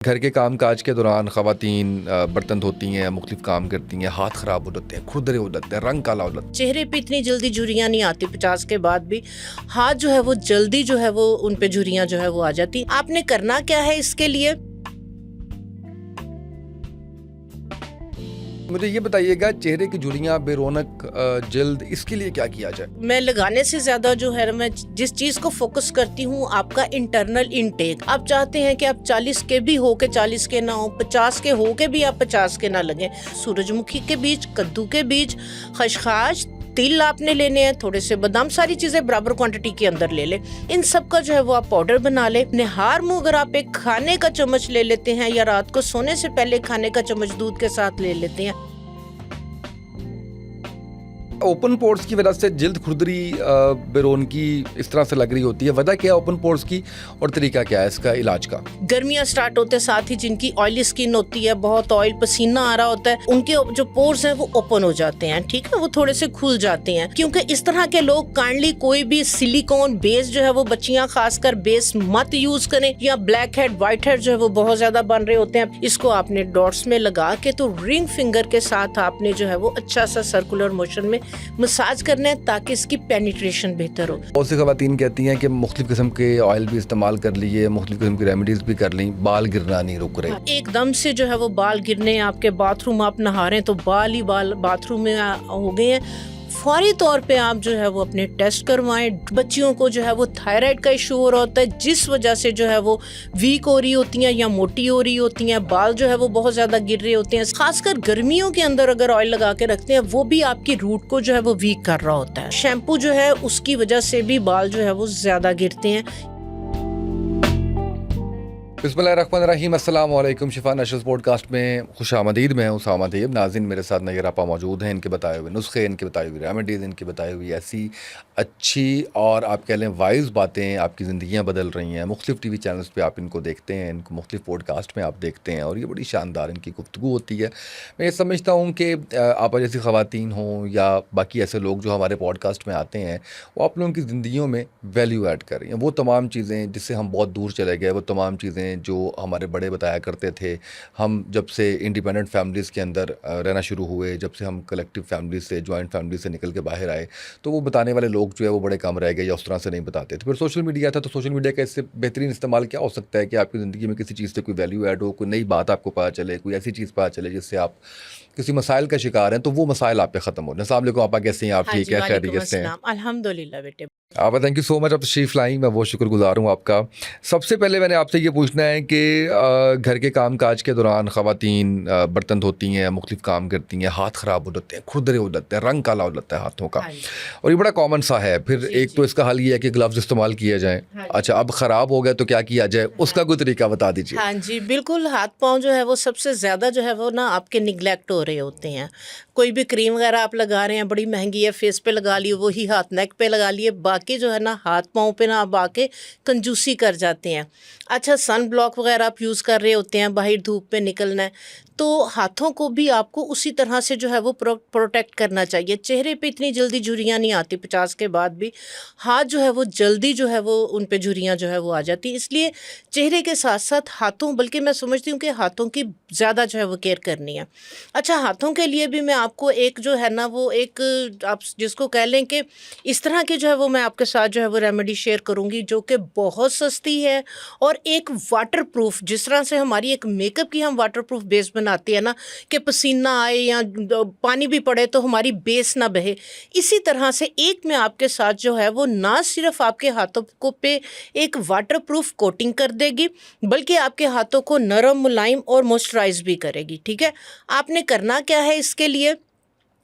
घर के काम काज के दौरान ख़वातीन बर्तन धोती हैं, मुख्तलिफ काम करती हैं, हाथ ख़राब हो जाते हैं, खुरदरे हो जाते हैं, रंग काला हो जाता है। चेहरे पे इतनी जल्दी झुर्रियाँ नहीं आती 50 के बाद भी। हाथ जो है वो जल्दी जो है वो उन पे झुर्रियाँ जो है वो आ जाती। आपने करना क्या है इसके लिए? मुझे ये बताइएगा, चेहरे की झुर्रियाँ, बेरौनक जल्द, इसके लिए क्या किया जाए? मैं लगाने से ज्यादा जो है मैं जिस चीज को फोकस करती हूँ, आपका इंटरनल इनटेक। आप चाहते हैं कि आप 40 के भी हो के 40 के ना हो, 50 के हो के भी आप 50 के ना लगे। सूरजमुखी के बीज, कद्दू के बीज, खसखस, तिल आपने लेने हैं, थोड़े से बादाम, सारी चीजें बराबर क्वांटिटी के अंदर ले ले। इन सब का जो है वो आप पाउडर बना ले। निहार मुंह अगर आप एक खाने का चम्मच ले लेते हैं या रात को सोने से पहले खाने का चम्मच दूध के साथ ले लेते हैं। ओपन पोर्स की वजह से जल्द खुरदरी, बेरौनकी इस तरह से लग रही होती है। वजह क्या है ओपन पोर्स की और तरीका क्या है इसका इलाज का? गर्मियां स्टार्ट होते साथ ही जिनकी ऑयली स्किन होती है, बहुत ऑयल पसीना आ रहा होता है, उनके जो पोर्स हैं वो ओपन हो जाते हैं, ठीक है, वो थोड़े से खुल जाते हैं। क्योंकि इस तरह के लोग काइंडली कोई भी सिलिकॉन बेस जो है वो, बच्चियां खासकर बेस मत यूज करें, या ब्लैक हेड व्हाइट हेड जो है वो बहुत ज्यादा बन रहे होते हैं। इसको आपने डॉट्स में लगा के तो रिंग फिंगर के साथ आपने जो है वो अच्छा सा सर्कुलर मोशन में मसाज करना है ताकि इसकी पेनिट्रेशन बेहतर हो। बहुत सी ख़वातीन कहती हैं कि मुख्तलिफ किस्म के ऑयल भी इस्तेमाल कर लिए, मुख्तलिफ किस्म की रेमेडीज भी कर ली, बाल गिरना नहीं रुक रहे। एकदम से जो है वो बाल गिरने, आपके बाथरूम आप नहा रहे हैं तो बाल ही बाल बाथरूम में हो गए हैं, फौरी तौर पे आप जो है वो अपने टेस्ट करवाएं। बच्चियों को जो है वो थायराइड का इशू हो रहा होता है, जिस वजह से जो है वो वीक हो रही होती हैं या मोटी हो रही होती हैं, बाल जो है वो बहुत ज्यादा गिर रहे होते हैं। खासकर गर्मियों के अंदर अगर ऑयल लगा के रखते हैं, वो भी आपकी रूट को जो है वो वीक कर रहा होता है। शैम्पू जो है उसकी वजह से भी बाल जो है वो ज्यादा गिरते हैं। बिस्मिल्लाहिर्रहमानिर्रहीम, अस्सलाम वालेकुम। शिफा नशर्स पॉडकास्ट में खुशामदीद। मैं हूं उसामा तैयब। नाज़रीन, मेरे साथ नैयर आपा मौजूद हैं। इनके बताए हुए नुस्खे, इनके बताई हुई रेमेडीज़, इनकी बताई हुई ऐसी अच्छी और आप कह लें वाइज बातें आपकी ज़िंदगियाँ बदल रही हैं। मुख्तलिफ टीवी चैनल्स पे आप इनको देखते हैं, इनको मुख्तलिफ पॉडकास्ट में आप देखते हैं और ये बड़ी शानदार इनकी गुफ्तगू होती है। मैं ये समझता हूँ कि आप जैसी ख़वातीन हों या बाकी ऐसे लोग जो हमारे पॉडकास्ट में आते हैं, वो आप लोगों की ज़िंदगियों में वैल्यू ऐड कर रही हैं। वो तमाम चीज़ें जिससे हम बहुत दूर चले गए, वो तमाम चीज़ें जो हमारे बड़े बताया करते थे। हम जब से इंडिपेंडेंट फैमिलीज़ के अंदर रहना शुरू हुए, जब से हम कलेक्टिव फैमिली से, जॉइंट फैमिली से निकल के बाहर आए, तो वो बताने वाले लोग जो है वो बड़े कम रह गए या उस तरह से नहीं बताते थे। फिर सोशल मीडिया था, तो सोशल मीडिया का इससे बेहतरीन इस्तेमाल क्या हो सकता है कि आपकी ज़िंदगी में किसी चीज़ से कोई वैल्यू ऐड हो, कोई नई बात आपको पता चले, कोई ऐसी चीज़ पता चले जिससे आप किसी मसाइल का शिकार हैं तो वो मसाइल आप पे ख़त्म हो जाए। अस्सलाम वालेकुम आपा, कैसे हैं आप? हाँ ठीक जी, है, वालेकुम खैरियत से हैं? अस्सलाम, अल्हम्दुलिल्लाह बेटे। आपा थैंक यू सो मच, आप तशरीफ़ लाई, मैं बहुत शुक्रगुज़ार हूँ आपका। सबसे पहले मैंने आपसे ये पूछना है कि घर के काम काज के दौरान ख़वातीन बर्तन धोती हैं, मुख्तलिफ काम करती हैं, हाथ ख़राब हो जाते हैं, खुरदरे हो जाते हैं, रंग काला हो जाता है हाथों का, हाँ जी। और ये बड़ा कॉमन सा है। फिर जी, एक तो इसका हल ये है कि ग्लव्स इस्तेमाल किए जाएँ। हाँ जी। अच्छा, अब ख़राब हो गया तो क्या किया जाए, उसका कोई तरीका बता दीजिए। हाँ जी, बिल्कुल। हाथ पाँव जो है वो सबसे ज़्यादा जो है वो ना आपके निगलेक्ट हो रहे होते हैं। कोई भी क्रीम वगैरह आप लगा रहे हैं, बड़ी महंगी है, फेस पे लगा ली, वही हाथ नेक पे लगा लिए, बाकी जो है ना हाथ पाँव पे ना आप आके कंजूसी कर जाते हैं। अच्छा, सन ब्लॉक वगैरह आप यूज़ कर रहे होते हैं, बाहर धूप पे निकलना है, तो हाथों को भी आपको उसी तरह से जो है वो प्रोटेक्ट करना चाहिए। चेहरे पे इतनी जल्दी झुर्रियाँ नहीं आती 50 के बाद भी। हाथ जो है वो जल्दी जो है वो उन पे झुर्रियाँ जो है वो आ जाती, इसलिए चेहरे के साथ साथ हाथों, बल्कि मैं समझती हूँ कि हाथों की ज़्यादा जो है वो केयर करनी है। अच्छा, हाथों के लिए भी मैं आपको एक जो है ना वो एक आप जिसको कह लें कि इस तरह की जो है वो मैं आपके साथ जो है वो रेमेडी शेयर करूँगी, जो कि बहुत सस्ती है और एक वाटर प्रूफ, जिस तरह से हमारी एक मेकअप की हम वाटर प्रूफ बेस बनाती है ना, कि पसीना आए या पानी भी पड़े तो हमारी बेस ना बहे, इसी तरह से एक मैं आपके साथ जो है वो ना सिर्फ आपके हाथों को पे एक वाटर प्रूफ कोटिंग कर देगी, बल्कि आपके हाथों को नरम, मुलायम और मॉइस्चराइज भी करेगी। ठीक है, आपने करना क्या है इसके लिए?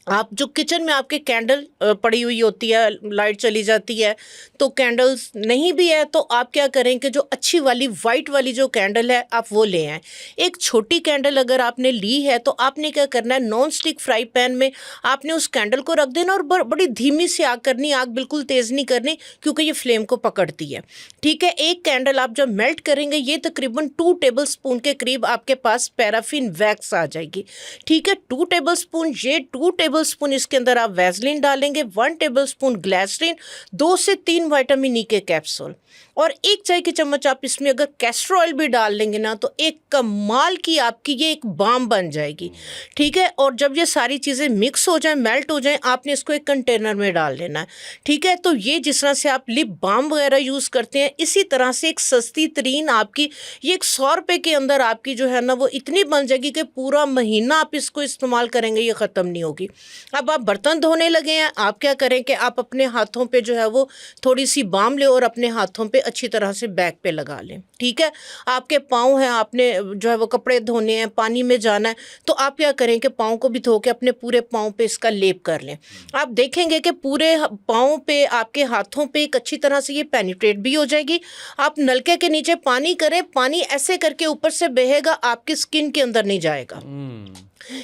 आप जो किचन में आपके कैंडल पड़ी हुई होती है, लाइट चली जाती है तो कैंडल्स नहीं भी है, तो आप क्या करें कि जो अच्छी वाली वाइट वाली जो कैंडल है आप वो ले आएँ। एक छोटी कैंडल अगर आपने ली है तो आपने क्या करना है, नॉन स्टिक फ्राई पैन में आपने उस कैंडल को रख देना और बड़ी धीमी सी आग करनी, आग बिल्कुल तेज़ नहीं करनी क्योंकि ये फ्लेम को पकड़ती है। ठीक है, एक कैंडल आप जब मेल्ट करेंगे, ये तकरीबन 2 टेबल स्पून के करीब आपके पास पैराफिन वैक्स आ जाएगी। ठीक है, 2 टेबल स्पून, ये 2 टेबल स्पून इसके अंदर आप वैसलीन डालेंगे, 1 टेबल स्पून ग्लिसरीन, 2 से 3 विटामिन ई के कैप्सूल। और 1 चाय की चम्मच आप इसमें अगर कैस्टर ऑयल भी डाल लेंगे ना तो एक कमाल की आपकी ये एक बाम बन जाएगी, ठीक है। और जब ये सारी चीज़ें मिक्स हो जाएं, मेल्ट हो जाएं, आपने इसको एक कंटेनर में डाल लेना है, ठीक है। तो ये जिस तरह से आप लिप बाम वगैरह यूज़ करते हैं, इसी तरह से एक सस्ती तरीन आपकी ये एक 100 रुपये के अंदर आपकी जो है ना वो इतनी बन जाएगी कि पूरा महीना आप इसको इस्तेमाल करेंगे, ये ख़त्म नहीं होगी। अब आप बर्तन धोने लगे हैं, आप क्या करें कि आप अपने हाथों पे जो है वो थोड़ी सी बाम लें और अपने हाथों पे अच्छी तरह से बैक पे लगा लें, ठीक है। आपके पाँव हैं, आपने जो है वो कपड़े धोने हैं, पानी में जाना है, तो आप क्या करें कि पाँव को भी धो के अपने पूरे पाँव पे इसका लेप कर लें। आप देखेंगे कि पूरे पाँव पे, आपके हाथों पे एक अच्छी तरह से ये पेनिट्रेट भी हो जाएगी। आप नलके के नीचे पानी करें, पानी ऐसे करके ऊपर से बहेगा, आपकी स्किन के अंदर नहीं जाएगा।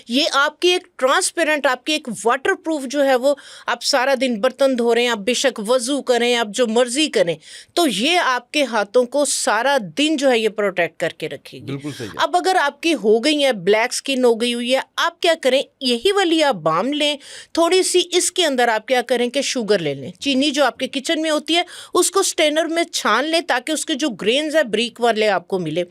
ये आपकी एक ट्रांसपेरेंट, आपकी एक वाटर प्रूफ जो है वो, आप सारा दिन बर्तन धो रहे हैं, आप बेशक वजू करें, आप जो मर्जी करें, तो ये आपके हाथों को सारा दिन जो है ये प्रोटेक्ट करके रखेगी। बिल्कुल सही है। अब अगर आपकी हो गई है, ब्लैक स्किन हो गई हुई है, आप क्या करें, यही वाली आप बाम लें, थोड़ी सी इसके अंदर आप क्या करें कि शुगर ले लें, चीनी जो आपके किचन में होती है उसको स्ट्रेनर में छान लें ताकि उसके जो ग्रेन्स है ब्रीक वाले आपको मिले।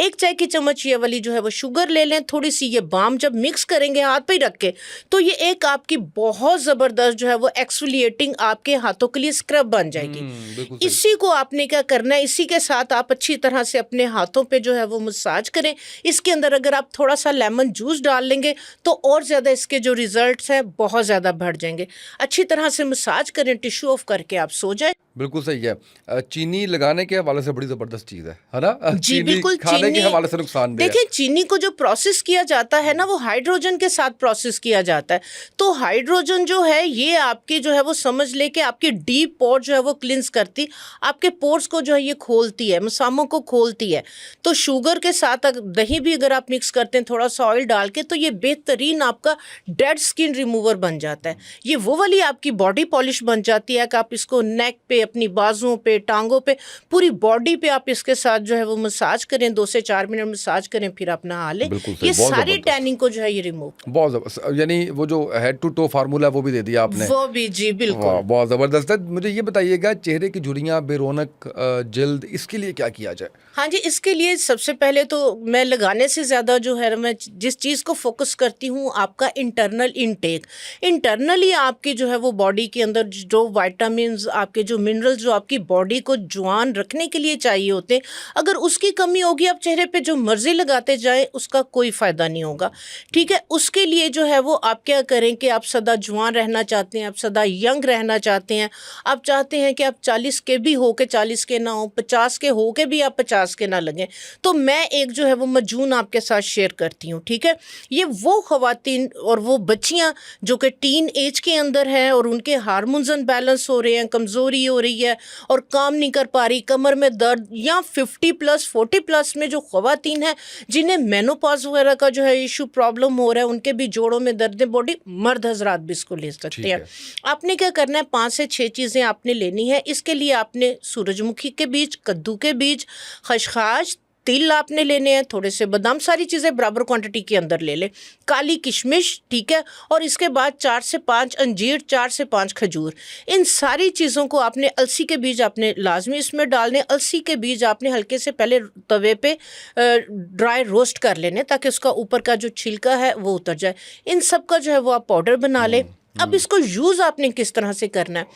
1 चाय की चम्मच ये वाली जो है वो शुगर ले लें, थोड़ी सी ये बाम जब मिक्स करेंगे हाथ पे ही रख के, तो ये एक आपकी बहुत ज़बरदस्त जो है वो एक्सफोलिएटिंग आपके हाथों के लिए स्क्रब बन जाएगी। बिल्कुल सही। इसी को आपने क्या करना है, इसी के साथ आप अच्छी तरह से अपने हाथों पे जो है वो मसाज करें। इसके अंदर अगर आप थोड़ा सा लेमन जूस डाल लेंगे तो और ज़्यादा इसके जो रिजल्ट्स हैं बहुत ज़्यादा बढ़ जाएंगे। अच्छी तरह से मसाज करें, टिश्यू ऑफ करके आप सो जाए। बिल्कुल सही है। चीनी लगाने के हवाले से बड़ी ज़बरदस्त चीज़ है ना? जी चीनी बिल्कुल। खाने के चीनी, हवाले से नुकसानदेह है। देखिए चीनी को जो प्रोसेस किया जाता है ना वो हाइड्रोजन के साथ प्रोसेस किया जाता है। तो हाइड्रोजन जो है ये आपकी जो है वो समझ ले कि आपकी डीप पोर जो है वो क्लिंस करती, आपके पोर्स को जो है ये खोलती है, मसामों को खोलती है। तो शुगर के साथ दही भी अगर आप मिक्स करते हैं थोड़ा सा ऑयल डाल के, तो ये बेहतरीन आपका डेड स्किन रिमूवर बन जाता है। ये वो वाली आपकी बॉडी पॉलिश बन जाती है कि आप इसको नेक पे, अपनी बाजुओं पे, टांगों पे, पूरी बॉडी पे आप इसके साथ जो है वो मसाज करें, 2 से 4 मिनट मसाज करें, फिर आप नहा लें। बिल्कुल सही, ये बहुत सारी ज़बरदस्त। टैनिंग को जो है ये रिमूव, बहुत ज़बरदस्त, यानी वो जो हेड टू टो फार्मूला वो भी दे दिया आपने। वो भी जी वाह, बिल्कुल। बहुत ज़बरदस्त है। मुझे ये बताइएगा, चेहरे की झुर्रियाँ, बेरौनक जल्द, इसके लिए क्या किया जाए? हाँ जी, इसके लिए सबसे पहले तो मैं लगाने से ज़्यादा जो है मैं जिस चीज़ को फोकस करती हूँ, आपका इंटरनल इनटेक। इंटरनली आपकी जो है वो बॉडी के अंदर जो विटामिन्स, आपके जो मिनरल्स जो आपकी बॉडी को जवान रखने के लिए चाहिए होते हैं, अगर उसकी कमी होगी आप चेहरे पे जो मर्जी लगाते जाएं उसका कोई फ़ायदा नहीं होगा, ठीक है। उसके लिए जो है वो आप क्या करें कि आप सदा जवान रहना चाहते हैं, आप सदा यंग रहना चाहते हैं, आप चाहते हैं कि आप 40 के भी हो के 40 के ना हो, 50 के हो के भी आप 50 के ना लगें, तो मैं एक जो है वो मजून आपके साथ शेयर करती हूँ, ठीक है। ये वो ख़वातीन और वो बच्चियाँ जो कि टीन एज के अंदर हैं और उनके हार्मोन्स अनबैलेंस हो रहे हैं, कमज़ोरी हो रही है और काम नहीं कर पा रही, कमर में दर्द, या 50+ 40+ में जो ख़वातीन हैं जिन्हें मेनोपॉज वगैरह का जो है इशू प्रॉब्लम हो रहा है, उनके भी जोड़ों में दर्द बॉडी, मर्द हजरात भी इसको ले सकते ठीक हैं। है। आपने क्या करना है, 5 से 6 चीज़ें आपने लेनी है। इसके लिए आपने सूरजमुखी के बीज, कद्दू के बीज, खसखस, तिल आपने लेने हैं, थोड़े से बादाम, सारी चीज़ें बराबर क्वांटिटी के अंदर ले लें, काली किशमिश, ठीक है। और इसके बाद 4 से 5 अंजीर, 4 से 5 खजूर। इन सारी चीज़ों को आपने, अलसी के बीज आपने लाजमी इसमें डालने, अलसी के बीज आपने हल्के से पहले तवे पे ड्राई रोस्ट कर लेने ताकि उसका ऊपर का जो छिलका है वो उतर जाए। इन सब का जो है वो आप पाउडर बना लें। अब इसको यूज़ आपने किस तरह से करना है,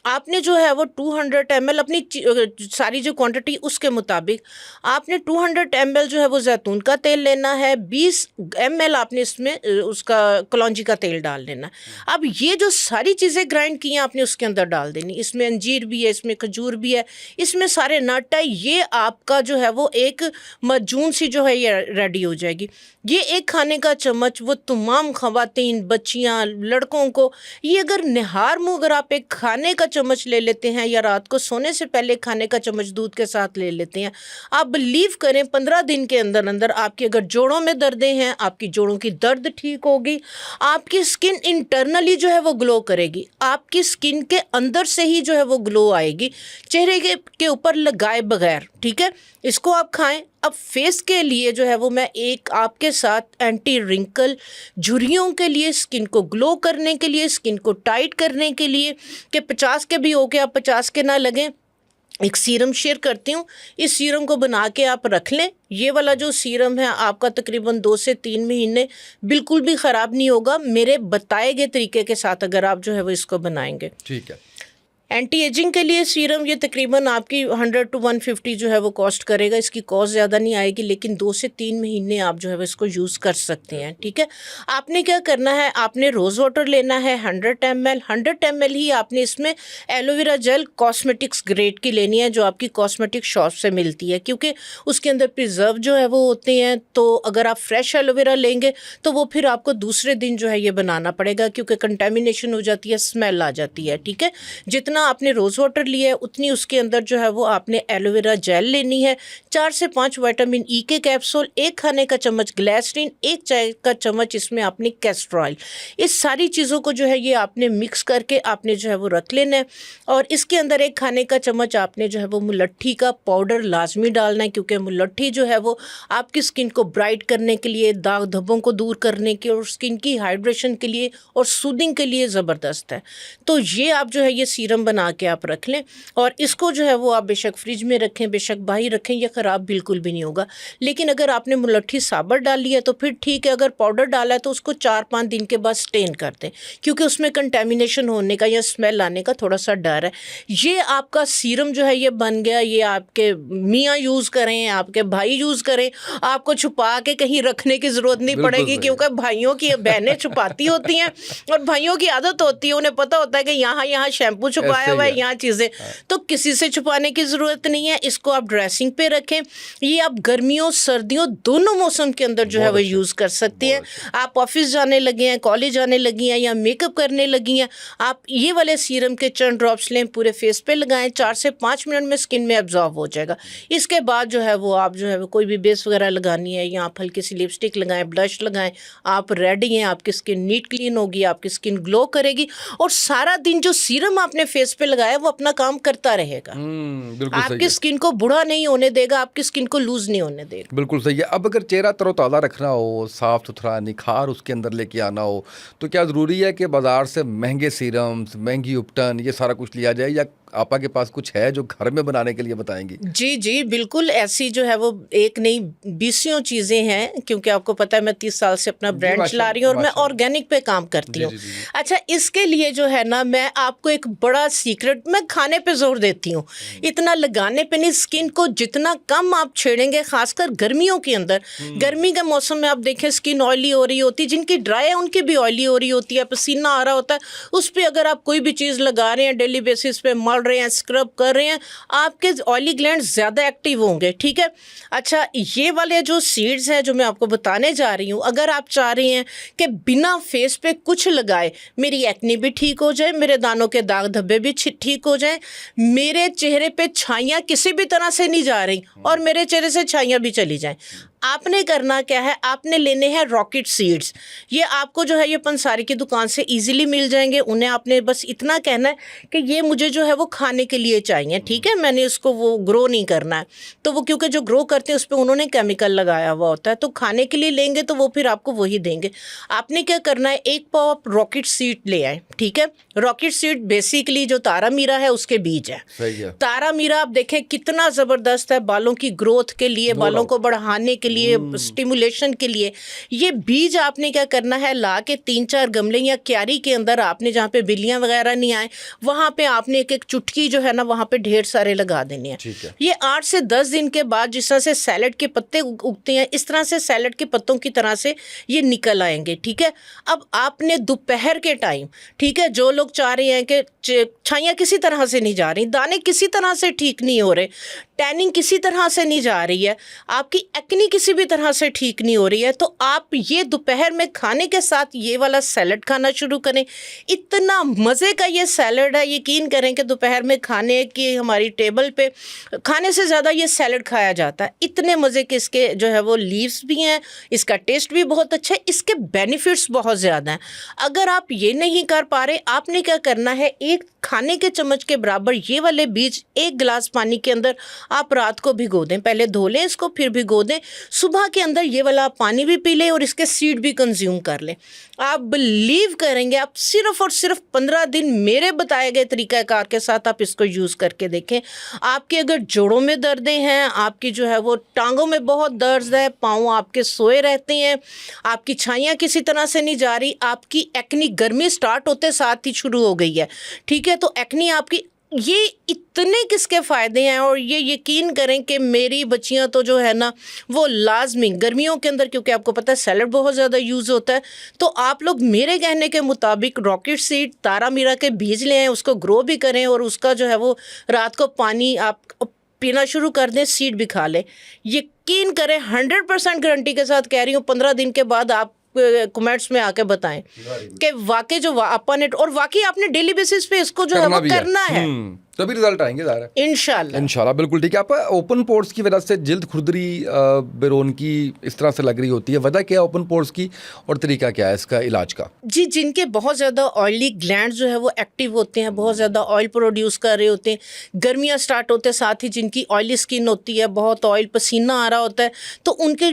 आपने जो है वो 200 ml अपनी सारी जो क्वांटिटी उसके मुताबिक आपने 200 ml जो है वो जैतून का तेल लेना है, 20 ml आपने इसमें उसका कलौंजी का तेल डाल लेना है। अब ये जो सारी चीज़ें ग्राइंड की हैं आपने उसके अंदर डाल देनी, इसमें अंजीर भी है, इसमें खजूर भी है, इसमें सारे नट है। ये आपका जो है वो एक मजून सी जो है ये रेडी हो जाएगी। ये एक खाने का चम्मच वो तमाम ख़वातीन, बच्चियाँ, लड़कों को, ये अगर निहार मुँह अगर आप एक खाने का चम्मच ले लेते हैं या रात को सोने से पहले खाने का चम्मच दूध के साथ ले लेते हैं, आप बिलीव करें 15 दिन के अंदर अंदर आपकी अगर जोड़ों में दर्दें हैं, आपकी जोड़ों की दर्द ठीक होगी, आपकी स्किन इंटरनली जो है वो ग्लो करेगी, आपकी स्किन के अंदर से ही जो है वो ग्लो आएगी, चेहरे के ऊपर लगाए बगैर, ठीक है। इसको आप खाएं। अब फेस के लिए जो है वो मैं एक आपके साथ एंटी रिंकल, झुर्रियों के लिए, स्किन को ग्लो करने के लिए, स्किन को टाइट करने के लिए कि 50 के भी हो के आप 50 के ना लगें, एक सीरम शेयर करती हूँ। इस सीरम को बना के आप रख लें। ये वाला जो सीरम है आपका तकरीबन 2 से 3 महीने बिल्कुल भी ख़राब नहीं होगा, मेरे बताए गए तरीके के साथ अगर आप जो है वो इसको बनाएंगे। ठीक है। एंटी एजिंग के लिए सीरम ये तकरीबन आपकी 100 to 150 जो है वो कॉस्ट करेगा। इसकी कॉस्ट ज़्यादा नहीं आएगी, लेकिन 2 से 3 महीने आप जो है वो इसको यूज़ कर सकते हैं। ठीक है, आपने क्या करना है, आपने रोज़ वाटर लेना है 100 ml। 100 ml ही आपने इसमें एलोवेरा जेल कॉस्मेटिक्स ग्रेड की लेनी है, जो आपकी कॉस्मेटिक शॉप से मिलती है, क्योंकि उसके अंदर प्रिजर्व जो है वो होते हैं। तो अगर आप फ्रेश एलोवेरा लेंगे तो वो फिर आपको दूसरे दिन जो है ये बनाना पड़ेगा, क्योंकि कंटेमिनेशन हो जाती है, स्मेल आ जाती है। ठीक है, जितना आपने रोज़ वाटर लिया है उतनी उसके अंदर जो है वो आपने एलोवेरा जेल लेनी है। 4 से 5 विटामिन ई के कैप्सूल, 1 खाने का चम्मच ग्लिसरीन, 1 चाय का चम्मच इसमें आपने कैस्टर ऑयल। इस सारी चीज़ों को जो है ये आपने मिक्स करके आपने जो है वो रख लेना है। और इसके अंदर 1 खाने का चम्मच आपने जो है वो मुलट्ठी का पाउडर लाजमी डालना है, क्योंकि मुलट्ठी जो है वो आपकी स्किन को ब्राइट करने के लिए, दाग धब्बों को दूर करने के और स्किन की हाइड्रेशन के लिए और सूदिंग के लिए ज़बरदस्त है। तो ये आप जो है ये सीरम बना के आप रख लें, और इसको जो है वो आप बेशक फ्रिज में रखें, बेशक बाहर रखें, ये ख़राब बिल्कुल भी नहीं होगा। लेकिन अगर आपने मुलट्ठी साबुत डाली है तो फिर ठीक है, अगर पाउडर डाला है तो उसको 4-5 दिन के बाद स्टेन कर दें, क्योंकि उसमें कंटेमिनेशन होने का या स्मेल आने का थोड़ा सा डर है। ये आपका सीरम जो है ये बन गया। ये आपके मियाँ यूज़ करें, आपके भाई यूज़ करें, आपको छुपा के कहीं रखने की ज़रूरत नहीं पड़ेगी, क्योंकि भाइयों की बहनें छुपाती होती हैं और भाइयों की आदत होती है, उन्हें पता होता है कि यहाँ शैम्पू छुपाया हुआ है, यहाँ चीज़ें, तो किसी से छुपाने की ज़रूरत नहीं है। इसको आप ड्रेसिंग पे रखें। ये आप गर्मियों सर्दियों दोनों मौसम के अंदर जो है वो यूज़ कर सकती हैं। आप ऑफिस जाने लगे हैं, कॉलेज जाने लगी हैं या मेकअप करने लगी हैं, आप ये वाले सीरम के चंद ड्रॉप्स लें, पूरे फेस पे लगाएं, 4 से 5 मिनट में स्किन में एब्जॉर्ब हो जाएगा। इसके बाद जो है वो आप जो है वो कोई भी बेस वगैरह लगानी है या आप हल्की सी लिपस्टिक लगाएं, ब्लश लगाएं, आप रेडी हैं, आपकी स्किन नीट क्लीन होगी, आपकी स्किन ग्लो करेगी, और सारा दिन जो सीरम आपने फेस पे लगाया वो अपना काम करता रहेगा। आपकी स्किन को बूढ़ा नहीं होने देगा, आपकी स्किन को लूज नहीं होने देगा। बिल्कुल सही है। अब अगर चेहरा तरोताज़ा रखना हो, साफ़ सुथरा निखार उसके अंदर लेके आना हो, तो क्या ज़रूरी है कि बाज़ार से महंगे सीरम्स, महंगी उपटन, ये सारा कुछ लिया जाए, या आपा के पास कुछ है जो घर में बनाने के लिए बताएंगी? जी जी बिल्कुल, ऐसी जो है वो एक नहीं 20 चीज़ें हैं, क्योंकि आपको पता है मैं 30 साल से अपना ब्रांड चला रही हूँ और मैं ऑर्गेनिक पे काम करती हूँ। अच्छा, इसके लिए जो है ना मैं आपको एक बड़ा सीक्रेट, मैं खाने पे जोर देती हूँ, इतना लगाने पे नहीं। स्किन को जितना कम आप छेड़ेंगे, खासकर गर्मियों के अंदर, गर्मी के मौसम में आप देखें स्किन ऑयली हो रही होती है, जिनकी ड्राई है उनकी भी ऑयली हो रही होती है, पसीना आ रहा होता है, उस पर अगर आप कोई भी चीज़ लगा रहे हैं डेली बेसिस पे, मल रहे हैं, स्क्रब कर रहे हैं, आपके ऑयली ग्लैंड ज़्यादा एक्टिव होंगे। ठीक है, अच्छा ये वाले जो सीड्स हैं जो मैं आपको बताने जा रही हूँ, अगर आप चाह रही हैं कि बिना फेस पे कुछ लगाए मेरी एक्ने भी ठीक हो जाए, मेरे दानों के दाग धब्बे भी ठीक हो जाए, मेरे चेहरे पे छाइयाँ किसी भी तरह से नहीं जा रही और मेरे चेहरे से छाइयाँ भी चली जाएं, आपने करना क्या है, आपने लेने हैं रॉकेट सीड्स। ये आपको जो है ये पंसारी की दुकान से इजीली मिल जाएंगे। उन्हें आपने बस इतना कहना है कि ये मुझे जो है वो खाने के लिए चाहिए। ठीक है, मैंने इसको वो ग्रो नहीं करना है, तो वो क्योंकि जो ग्रो करते हैं उस पर उन्होंने केमिकल लगाया हुआ होता है, तो खाने के लिए लेंगे तो वो फिर आपको वही देंगे। आपने क्या करना है, 1 पाव आप रॉकेट सीड ले आए। ठीक है, रॉकेट सीड बेसिकली जो तारा मीरा है उसके बीज है। सही है। तारा मीरा आप देखें कितना ज़बरदस्त है बालों की ग्रोथ के लिए, बालों को बढ़ाने के लिए, स्टिमुलेशन के लिए। ये बीज आपने क्या करना है, ला के 3-4 गमले या क्यारी के अंदर आपने जहाँ पे बिल्लियाँ वगैरह नहीं आए वहाँ पे आपने एक चुटकी जो है ना वहाँ पे ढेर सारे लगा देने हैं। ठीक है। ये 8 से 10 दिन के बाद जिस तरह से सैलड के पत्ते उगते हैं, इस तरह से सैलड के पत्तों की तरह से ये निकल आएंगे। ठीक है, अब आपने दोपहर के टाइम, ठीक है, जो लोग चाह रहे हैं कि छाइयाँ किसी तरह से नहीं जा रही, दाने किसी तरह से ठीक नहीं हो रहे, टैनिंग किसी तरह से नहीं जा रही है, आपकी एक्नी किसी भी तरह से ठीक नहीं हो रही है, तो आप ये दोपहर में खाने के साथ ये वाला सैलड खाना शुरू करें। इतना मज़े का ये सैलड है, यकीन करें कि दोपहर में खाने की हमारी टेबल पे खाने से ज़्यादा ये सैलड खाया जाता है। इतने मज़े के इसके जो है वो लीव्स भी हैं, इसका टेस्ट भी बहुत अच्छा है, इसके बेनिफिट्स बहुत ज़्यादा हैं। अगर आप ये नहीं कर पा रहे, आपने क्या करना है, 1 खाने के चम्मच के बराबर ये वाले बीज 1 गिलास पानी के अंदर आप रात को भिगो दें, पहले धो लें इसको फिर भिगो दें, सुबह के अंदर ये वाला पानी भी पी लें और इसके सीड भी कंज्यूम कर लें। आप बिलीव करेंगे, आप सिर्फ और सिर्फ 15 दिन मेरे बताए गए तरीक़ाकार के साथ आप इसको यूज़ करके देखें। आपके अगर जोड़ों में दर्दें हैं, आपकी जो है वो टांगों में बहुत दर्द है, पाँव आपके सोए रहते हैं, आपकी छाइयाँ किसी तरह से नहीं जा रही, आपकी एक्नी गर्मी स्टार्ट होते साथ ही शुरू हो गई है, ठीक है, तो एक्नी आपकी, ये इतने किसके फ़ायदे हैं। और ये यकीन करें कि मेरी बच्चियां तो जो है ना वो लाजमी गर्मियों के अंदर, क्योंकि आपको पता है सैलड बहुत ज़्यादा यूज़ होता है, तो आप लोग मेरे कहने के मुताबिक रॉकेट सीड तारा मीरा के बीज ले आएँ, उसको ग्रो भी करें और उसका जो है वो रात को पानी आप पीना शुरू कर दें, सीड भी खा लें। यकीन करें 100% गारंटी के साथ कह रही हूँ, 15 दिन के बाद आप कमेंट्स में आके बताएं कि वाकई जो अपन और वाकई आपने डेली बेसिस पे इसको जो है वो करना है, तभी रिजल्ट आएंगे ज़ाहिर है। इंशाल्लाह बिल्कुल ठीक है। आप ओपन पोर्स की वजह से जिल्द खुरदरी बेरोनकी इस तरह से लग रही होती है, वजह क्या है ओपन पोर्स की और तरीका क्या है इसका इलाज का? जी, जिनके बहुत ज़्यादा ऑयली ग्लैंड जो है वो एक्टिव होते हैं, बहुत ज़्यादा ऑयल प्रोड्यूस कर रहे होते हैं, गर्मियाँ स्टार्ट होते हैं, साथ ही जिनकी ऑयली स्किन होती है, बहुत ऑयल पसीना आ रहा होता है, तो उनके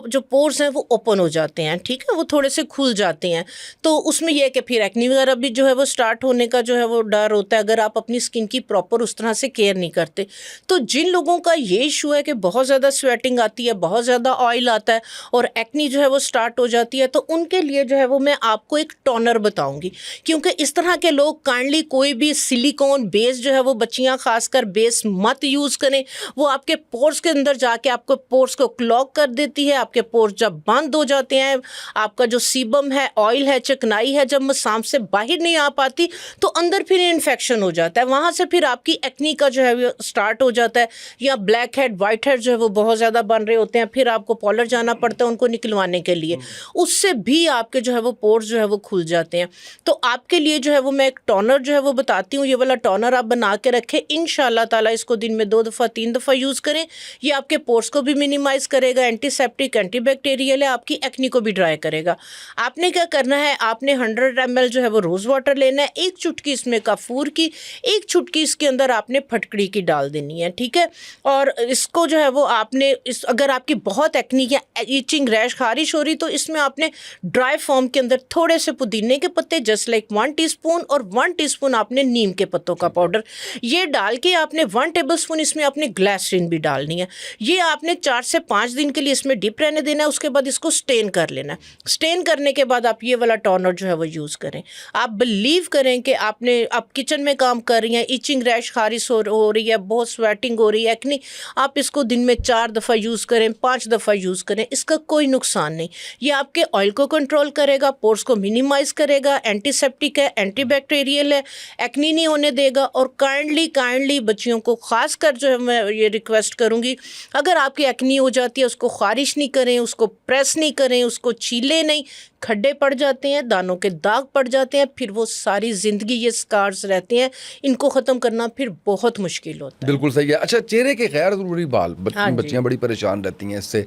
जो पोर्स हैं वो ओपन हो जाते हैं, ठीक है, वो थोड़े से खुल जाते हैं। तो उसमें यह है कि फिर एक्नी वगैरह भी जो है वो स्टार्ट होने का जो है वो डर होता है, अगर आप अपनी स्किन की प्रॉपर उस तरह से केयर नहीं करते। तो जिन लोगों का ये इशू है कि बहुत ज़्यादा स्वेटिंग आती है, बहुत ज़्यादा ऑयल आता है और एक्नी जो है वो स्टार्ट हो जाती है, तो उनके लिए जो है वो मैं आपको एक टोनर बताऊंगी, क्योंकि इस तरह के लोग काइंडली कोई भी सिलिकॉन बेस जो है वो बच्चियां खासकर बेस मत यूज़ करें, वो आपके पोर्स के अंदर जाके आपको पोर्स को क्लॉग कर देती है। आपके पोर्स जब बंद हो जाते हैं, आपका जो सीबम है, ऑयल है, चिकनाई है, जब मसाम से बाहर नहीं आ पाती तो अंदर फिर इन्फेक्शन हो जाता है, वहाँ से फिर आपकी एक्नी का जो है वो स्टार्ट हो जाता है, या ब्लैक हेड वाइट हेड जो है वो बहुत ज़्यादा बन रहे होते हैं, फिर आपको पार्लर जाना पड़ता है उनको निकलवाने के लिए, उससे भी आपके जो है वो पोर्स जो है वो खुल जाते हैं। तो आपके लिए जो है वो मैं एक टोनर जो है वो बताती हूँ, ये वाला टोनर आप बना के रखें, इंशाल्लाह ताला इसको दिन में 2 दफ़ा 3 दफ़ा यूज़ करें, ये आपके पोर्स को भी मिनिमाइज़ करेगा, एंटीसेप्टिक एंटीबैक्टीरियल है, आपकी एक्नी को भी ड्राई करेगा। आपने क्या करना है, आपने 100 ml जो है वो रोज़ वाटर लेना है, 1 चुटकी इसमें काफूर की, 1 चुटकी इसके अंदर आपने फटकड़ी की डाल देनी है, ठीक है। और इसको जो है वो आपने अगर आपकी बहुत एक्नी या ईचिंग रैश खारिश हो रही तो इसमें आपने ड्राई फॉर्म के अंदर थोड़े से पुदीने के पत्ते जस्ट लाइक 1 टीस्पून और 1 टीस्पून आपने नीम के पत्तों का पाउडर, ये डाल के आपने 1 टेबलस्पून इसमें आपने ग्लिसरीन भी डालनी है। ये आपने 4 से 5 दिन के लिए इसमें डिप रहने देना है, उसके बाद इसको स्टेन कर लेना है। स्टेन करने के बाद आप ये वाला टोनर जो है वो यूज़ करें। आप बिलीव करें कि आप किचन में काम कर रही हैं, ईचिंग रैश खारिश हो रही है, बहुत स्वेटिंग हो रही है, एक्नी, आप इसको दिन में 4 दफ़ा यूज़ करें, 5 दफ़ा यूज़ करें, इसका कोई नुकसान नहीं। ये आपके ऑयल को कंट्रोल करेगा, पोर्स को मिनिमाइज़ करेगा, एंटीसेप्टिक है, एंटीबैक्टीरियल है, एक्नी नहीं होने देगा। और काइंडली बच्चियों को खास कर जो है मैं ये रिक्वेस्ट करूँगी, अगर आपकी एक्नी हो जाती है उसको खारिश नहीं करें, उसको प्रेस नहीं करें, उसको छीलें नहीं, खड्डे पड़ जाते हैं, दानों के दाग पड़ जाते हैं, फिर वो सारी ज़िंदगी ये स्कार्स रहते हैं, इनको ख़त्म करना फिर बहुत मुश्किल होता है। बिल्कुल सही है। अच्छा, चेहरे के गैर ज़रूरी बाल, बच्चियाँ बड़ी परेशान रहती हैं इससे,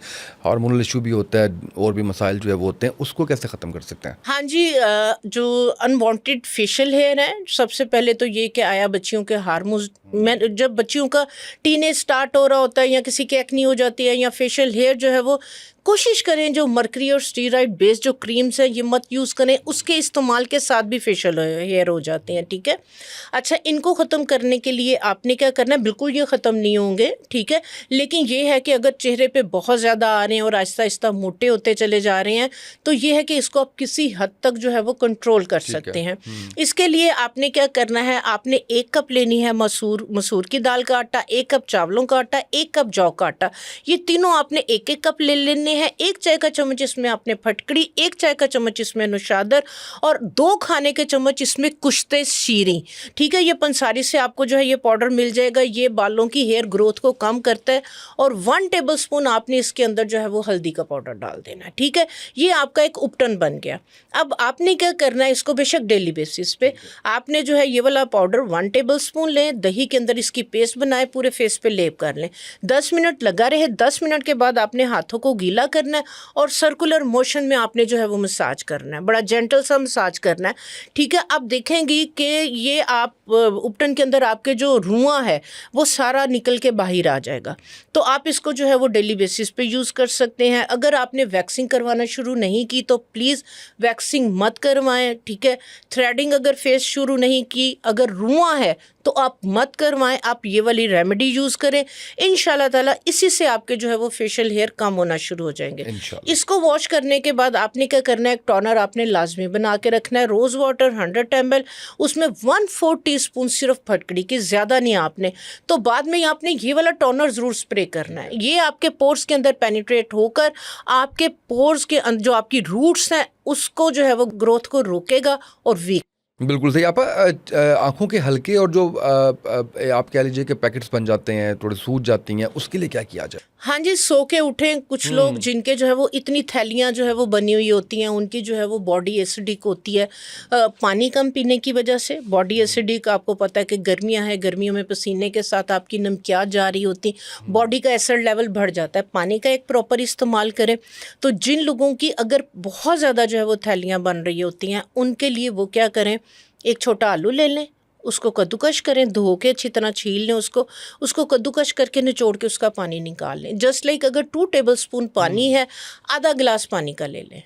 हार्मोनल इशू भी होता है और भी मसाइल जो है वो होते हैं, उसको कैसे ख़त्म कर सकते हैं? हाँ जी, जो अनवांटेड फेशियल हेयर है, सबसे पहले तो ये कि आया बच्चियों के हार्मोन्स, जब बच्चियों का टीनेज स्टार्ट हो रहा होता है या किसी की एक्नी हो जाती है या फेशियल हेयर जो है वो, कोशिश करें जो मर्करी और स्टीरॉइड बेस्ड जो क्रीम्स हैं ये मत यूज़ करें, उसके इस्तेमाल के साथ भी फेशियल हेयर हो जाते हैं, ठीक है। अच्छा, इनको ख़त्म करने के लिए आपने क्या करना है, बिल्कुल ये ख़त्म नहीं होंगे, ठीक है, लेकिन ये है कि अगर चेहरे पे बहुत ज़्यादा आ रहे हैं और आहिस्ता आहिस्ता मोटे होते चले जा रहे हैं, तो ये है कि इसको आप किसी हद तक जो है वो कंट्रोल कर सकते हैं। इसके लिए आपने क्या करना है, आपने 1 कप लेनी है मसूर की दाल का आटा, 1 कप चावलों का आटा, 1 कप जौ का आटा, ये तीनों आपने 1-1 कप ले लेने हैं। 1 चाय का चम्मच इसमें आपने फटकड़ी, 1 चाय का चम्मच इसमें नुशादर और 2 खाने के चम्मच इसमें कुश्ते शीरी, ठीक है। ये पंसारी से आपको जो है ये पाउडर मिल जाएगा, ये बालों की हेयर ग्रोथ को कम करता है। और 1 टेबलस्पून आपने इसके अंदर जो है वो हल्दी का पाउडर डाल देना है, ठीक है। ये आपका एक उपटन बन गया। अब आपने क्या करना है, इसको बेशक डेली बेसिस पे आपने जो है ये वाला पाउडर 1 टेबलस्पून लें, दही के अंदर इसकी पेस्ट बनाए, पूरे फेस पे लेप कर लें, 10 मिनट लगा रहे। 10 मिनट के बाद आपने हाथों को गीला करना है और सर्कुलर मोशन में आपने जो है वो मसाज करना है, बड़ा जेंटल सा मसाज करना है। ठीक है, आप देखेंगी कि ये आप उपटन के अंदर आपके जो रुआं है वो सारा निकल के बाहर आ जाएगा। तो आप इसको जो है वो डेली बेसिस पे यूज़ कर सकते हैं। अगर आपने वैक्सिंग करवाना शुरू नहीं की तो प्लीज़ वैक्सिंग मत करवाएं। ठीक है, थ्रेडिंग अगर फेस शुरू नहीं की, अगर रुआं है तो आप मत करवाएं, आप ये वाली रेमेडी यूज़ करें। इंशाल्लाह ताला इसी से आपके जो है वो फेशियल हेयर कम होना शुरू हो जाएंगे। इंशाल्लाह। इसको वॉश करने के बाद आपने क्या करना है, एक टोनर आपने लाजमी बना के रखना है, रोज़ वाटर 100 ml, उसमें 1/4 टीस्पून सिर्फ फटकड़ी की, ज़्यादा नहीं आपने। तो बाद में आपने ये वाला टोनर ज़रूर स्प्रे करना है। ये आपके पोर्स के अंदर पेनिट्रेट होकर आपके पोर्स के जो आपकी रूट्स हैं उसको जो है वो ग्रोथ को रोकेगा और वीक। बिल्कुल सही। आप आँखों के हल्के और जो आप कह लीजिए कि पैकेट्स बन जाते हैं, थोड़े सूज जाती हैं, उसके लिए क्या किया जाए? हाँ जी, सो के उठें। कुछ लोग जिनके जो है वो इतनी थैलियाँ जो है वो बनी हुई होती हैं, उनकी जो है वो बॉडी एसिडिक होती है पानी कम पीने की वजह से। बॉडी एसिडिक, आपको पता है कि गर्मियाँ हैं, गर्मियों में पसीने के साथ आपकी नमकियात जा रही होती, बॉडी का एसिड लेवल बढ़ जाता है। पानी का एक प्रॉपर इस्तेमाल करें। तो जिन लोगों की अगर बहुत ज़्यादा जो है वो थैलियाँ बन रही होती हैं, उनके लिए वो क्या करें, एक छोटा आलू ले लें, उसको कद्दूकश करें, धो के अच्छी तरह छील लें उसको कद्दूकश करके निचोड़ के उसका पानी निकाल लें। जस्ट लाइक अगर 2 टेबलस्पून पानी है, आधा गिलास पानी का ले लें।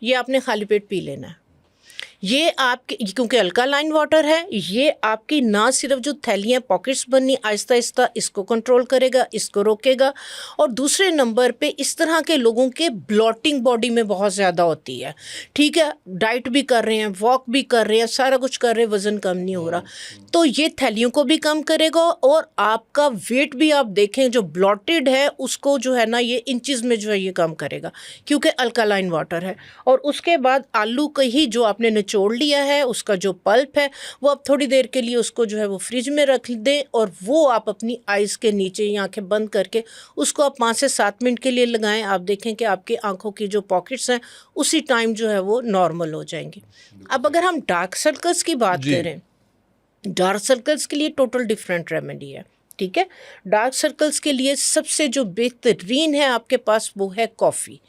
ये आपने खाली पेट पी लेना है। ये आपके, क्योंकि अल्कालाइन वाटर है, ये आपकी ना सिर्फ जो थैलियाँ पॉकेट्स बननी आहिस्ता आहिस्ता इसको कंट्रोल करेगा, इसको रोकेगा। और दूसरे नंबर पे इस तरह के लोगों के ब्लॉटिंग बॉडी में बहुत ज़्यादा होती है। ठीक है, डाइट भी कर रहे हैं, वॉक भी कर रहे हैं, सारा कुछ कर रहे हैं, वज़न कम नहीं हो रहा, तो ये थैलियों को भी कम करेगा। और आपका वेट भी आप देखें जो ब्लॉटेड है उसको जो है ना ये इंचज़ में जो है ये कम करेगा, क्योंकि अल्कालाइन वाटर है। और उसके बाद आलू का ही जो आपने निचोड़ लिया है, उसका जो पल्प है वो आप थोड़ी देर के लिए उसको जो है वो फ्रिज में रख दें, और वो आप अपनी आइज़ के नीचे ही आंखें बंद करके उसको आप 5 से 7 मिनट के लिए लगाएं। आप देखें कि आपकी आंखों की जो पॉकेट्स हैं उसी टाइम जो है वो नॉर्मल हो जाएंगी। अब अगर हम डार्क सर्कल्स की बात करें, डार्क सर्कल्स के लिए टोटल डिफरेंट रेमेडी है। ठीक है, डार्क सर्कल्स के लिए सबसे जो बेहतरीन है आपके पास वो है कॉफ़ी।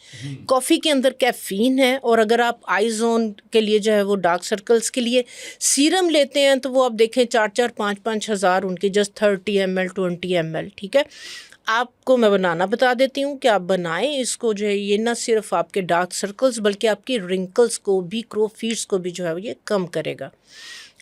कॉफ़ी के अंदर कैफ़ीन है, और अगर आप आई जोन के लिए जो है वो डार्क सर्कल्स के लिए सीरम लेते हैं तो वो आप देखें 4-4, 5-5 हज़ार उनकी, जस्ट 30 ml 20 ml। ठीक है, आपको मैं बनाना बता देती हूँ कि आप बनाएं इसको। जो है ये ना सिर्फ आपके डार्क सर्कल्स बल्कि आपकी रिंकल्स को भी, क्रोफीट्स को भी जो है ये कम करेगा।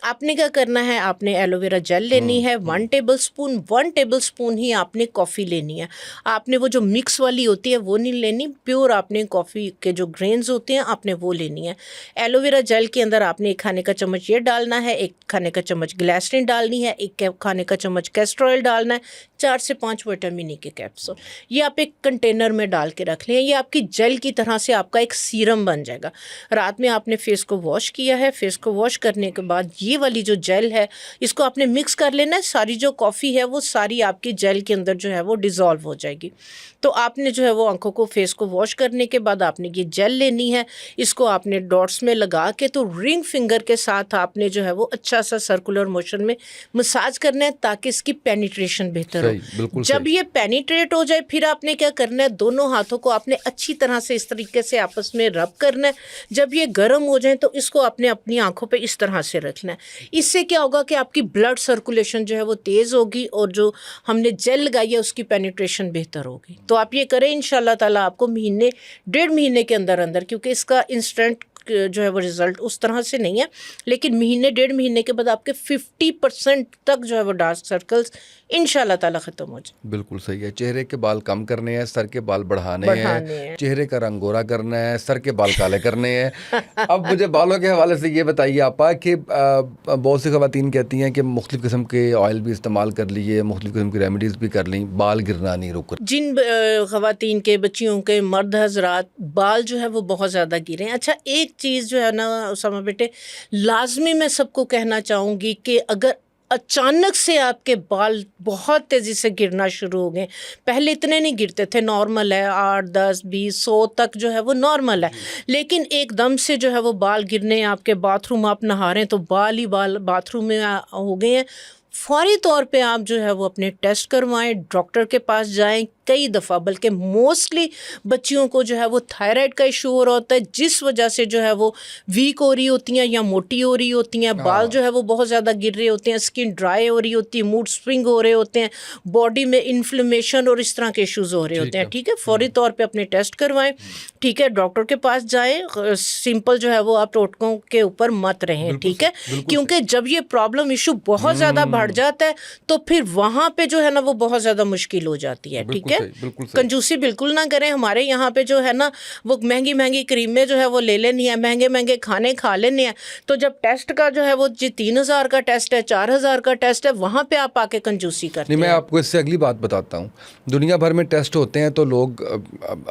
आपने क्या करना है, आपने एलोवेरा जेल लेनी है 1 टेबलस्पून ही आपने कॉफ़ी लेनी है। आपने वो जो मिक्स वाली होती है वो नहीं लेनी, प्योर आपने कॉफ़ी के जो ग्रेन्स होते हैं आपने वो लेनी है। एलोवेरा जेल के अंदर आपने 1 खाने का चम्मच ये डालना है, 1 खाने का चम्मच ग्लिसरीन डालनी है, 1 खाने का चम्मच कैस्टर ऑयल डालना है, 4 से 5 विटामिन ई के कैप्सूल। ये आप एक कंटेनर में डाल के रख लें। ये आपकी जेल की तरह से आपका एक सीरम बन जाएगा। रात में आपने फेस को वॉश किया है, फेस को वॉश करने के बाद ये वाली जो जेल है इसको आपने मिक्स कर लेना है। सारी जो कॉफ़ी है वो सारी आपकी जेल के अंदर जो है वो डिज़ोल्व हो जाएगी। तो आपने जो है वो आंखों को, फेस को वॉश करने के बाद आपने ये जेल लेनी है, इसको आपने डॉट्स में लगा के तो रिंग फिंगर के साथ आपने जो है वो अच्छा सा सर्कुलर मोशन में मसाज करना है ताकि इसकी पेनिट्रेशन बेहतर हो। जब ये पेनिट्रेट हो जाए फिर आपने क्या करना है, दोनों हाथों को आपने अच्छी तरह से इस तरीके से आपस में रब करना है। जब ये गर्म हो जाए तो इसको आपने अपनी आंखों पे इस तरह से रखना है। इससे क्या होगा कि आपकी ब्लड सर्कुलेशन जो है वो तेज़ होगी और जो हमने जेल लगाई है उसकी पेनिट्रेशन बेहतर होगी। तो आप ये करें, इंशाल्लाह ताला आपको महीने 1.5 महीने के अंदर अंदर, क्योंकि इसका इंस्टेंट जो है वो रिज़ल्ट उस तरह से नहीं है, लेकिन महीने 1.5 महीने के बाद आपके 50% तक जो है वो डार्क सर्कल्स इंशाल्लाह ताला ख़त्म हो जाए। बिल्कुल सही है। चेहरे के बाल कम करने हैं, सर के बाल बढ़ाने हैं, चेहरे का रंग गोरा करना है, सर के बाल काले करने हैं। अब मुझे बालों के हवाले से ये बताइए आपा कि बहुत सी ख़वातीन कहती हैं कि मुख्तलिफ़ किस्म के ऑयल भी इस्तेमाल कर लिए, मुख्तलिफ़ किस्म की रेमेडीज़ भी कर ली, बाल गिरना नहीं रुक रहा। जिन ख़वातीन के, बच्चियों के, मर्द हजरात बाल जो है वो बहुत ज़्यादा गिरे हैं। अच्छा, एक चीज़ जो है ना उसामा बेटे, लाजमी मैं सबको कहना चाहूँगी कि अगर अचानक से आपके बाल बहुत तेज़ी से गिरना शुरू हो गए, पहले इतने नहीं गिरते थे, नॉर्मल है, 8, 10, 20, 100 तक जो है वो नॉर्मल है, लेकिन एकदम से जो है वो बाल गिरने, आपके बाथरूम आप नहा रहे हैं तो बाल ही बाल बाथरूम में हो गए हैं, फौरी तौर पे आप जो है वो अपने टेस्ट करवाएं, डॉक्टर के पास जाएं, कई दफ़ा, बल्कि मोस्टली बच्चियों को जो है वो थायराइड का इशू हो रहा होता है, जिस वजह से जो है वो वीक हो रही होती हैं या मोटी हो रही होती हैं, बाल जो है वो बहुत ज़्यादा गिर रहे होते हैं, स्किन ड्राई हो रही होती है, मूड स्विंग हो रहे होते हैं, बॉडी में इन्फ्लेमेशन और इस तरह के इश्यूज हो रहे होते हैं। ठीक है, फौरी तौर पे अपने टेस्ट करवाएं। ठीक है, डॉक्टर के पास जाएं। सिंपल जो है वो आप टोटकों के ऊपर मत रहें। ठीक है, क्योंकि जब ये प्रॉब्लम इशू बहुत ज़्यादा बढ़ जाता है तो फिर वहाँ पे जो है ना वो बहुत ज़्यादा मुश्किल हो जाती है। ठीक है, कंजूसी बिल्कुल ना करें। हमारे यहाँ पे जो है ना वो महंगी महंगी क्रीमें जो है वो ले लेनी है, महंगे महंगे खाने खा लेने हैं, तो जब टेस्ट का जो है वो जी 3,000 का टेस्ट है, 4,000 का टेस्ट है, वहाँ पे आप आके कंजूसी करते हैं। नहीं, मैं आपको इससे अगली बात बताता हूँ। दुनिया भर में टेस्ट होते हैं तो लोग